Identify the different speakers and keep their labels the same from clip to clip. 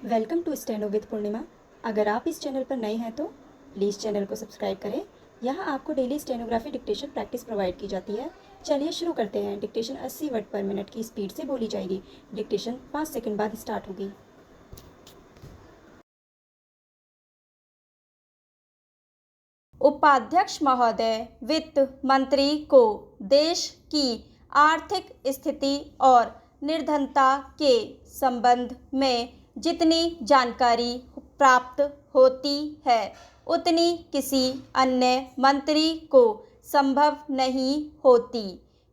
Speaker 1: Welcome to steno with पूर्णिमा। अगर आप इस चैनल पर नए हैं तो प्लीज़ चैनल को सब्सक्राइब करें। यहाँ आपको daily stenography dictation practice provide की जाती है। चलिए शुरू करते हैं। डिक्टेशन 80 वर्ड पर मिनट की स्पीड से बोली जाएगी। डिक्टेशन 5 सेकंड बाद स्टार्ट होगी।
Speaker 2: उपाध्यक्ष महोदय, वित्त मंत्री को देश की आर्थिक स्थिति और निर्धनता के संबंध में जितनी जानकारी प्राप्त होती है उतनी किसी अन्य मंत्री को संभव नहीं होती।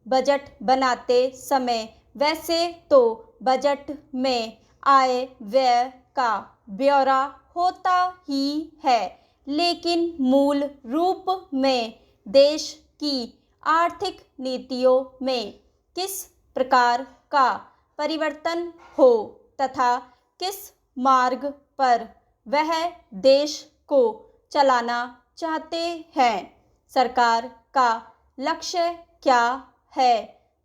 Speaker 2: बजट बनाते समय वैसे तो बजट में आय व्यय का ब्यौरा होता ही है, लेकिन मूल रूप में देश की आर्थिक नीतियों में किस प्रकार का परिवर्तन हो तथा किस मार्ग पर वह देश को चलाना चाहते हैं, सरकार का लक्ष्य क्या है,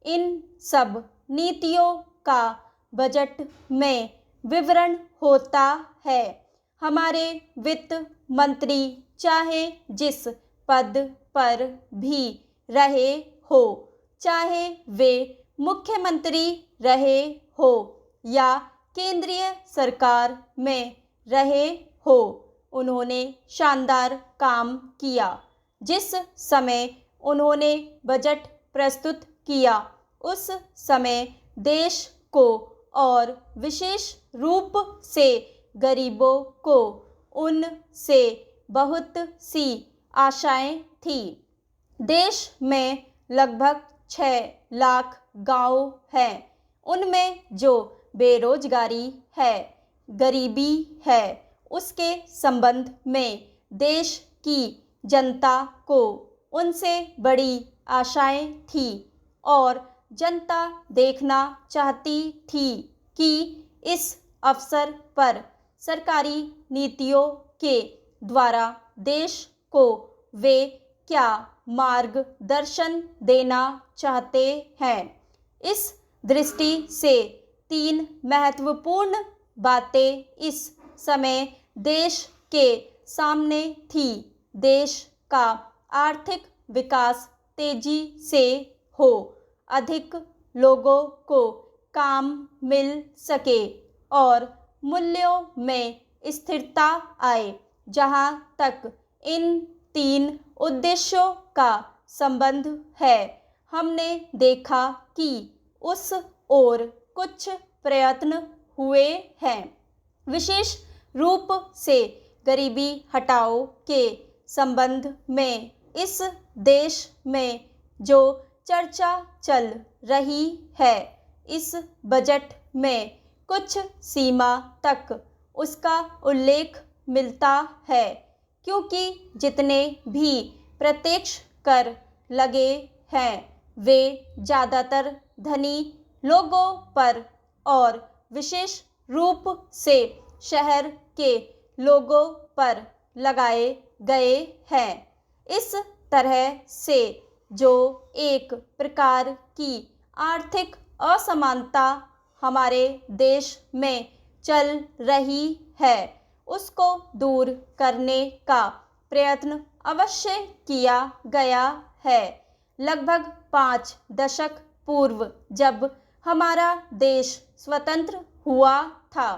Speaker 2: इन सब नीतियों का बजट में विवरण होता है। हमारे वित्त मंत्री चाहे जिस पद पर भी रहे हो, चाहे वे मुख्यमंत्री रहे हो या केंद्रीय सरकार में रहे हो, उन्होंने शानदार काम किया। जिस समय उन्होंने बजट प्रस्तुत किया उस समय देश को और विशेष रूप से गरीबों को उनसे बहुत सी आशाएं थी। देश में लगभग 6 लाख गांव हैं। उनमें जो बेरोजगारी है, गरीबी है, उसके संबंध में देश की जनता को उनसे बड़ी आशाएं थी और जनता देखना चाहती थी कि इस अवसर पर सरकारी नीतियों के द्वारा देश को वे क्या मार्गदर्शन देना चाहते हैं। इस दृष्टि से 3 महत्वपूर्ण बातें इस समय देश के सामने थी। देश का आर्थिक विकास तेजी से हो, अधिक लोगों को काम मिल सके और मूल्यों में स्थिरता आए। जहां तक इन 3 उद्देश्यों का संबंध है, हमने देखा कि उस ओर कुछ प्रयत्न हुए हैं। विशेष रूप से गरीबी हटाओ के संबंध में इस देश में जो चर्चा चल रही है, इस बजट में कुछ सीमा तक उसका उल्लेख मिलता है, क्योंकि जितने भी प्रत्यक्ष कर लगे हैं वे ज़्यादातर धनी लोगों पर और विशेष रूप से शहर के लोगों पर लगाए गए हैं। इस तरह से जो एक प्रकार की आर्थिक असमानता हमारे देश में चल रही है, उसको दूर करने का प्रयत्न अवश्य किया गया है। लगभग 5 दशक पूर्व जब हमारा देश स्वतंत्र हुआ था,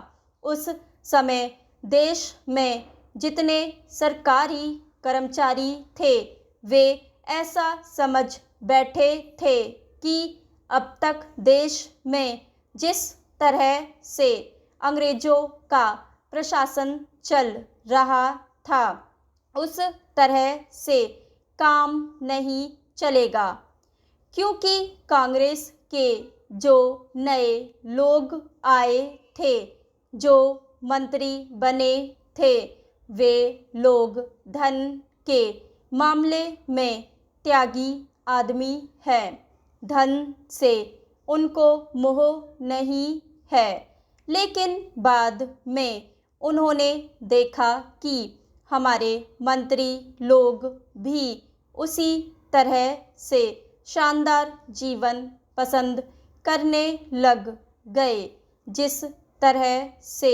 Speaker 2: उस समय देश में जितने सरकारी कर्मचारी थे वे ऐसा समझ बैठे थे कि अब तक देश में जिस तरह से अंग्रेजों का प्रशासन चल रहा था उस तरह से काम नहीं चलेगा, क्योंकि कांग्रेस के जो नए लोग आए थे, जो मंत्री बने थे, वे लोग धन के मामले में त्यागी आदमी हैं। धन से उनको मोह नहीं है। लेकिन बाद में उन्होंने देखा कि हमारे मंत्री लोग भी उसी तरह से शानदार जीवन पसंद करने लग गए, जिस तरह से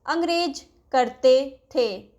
Speaker 2: अंग्रेज करते थे।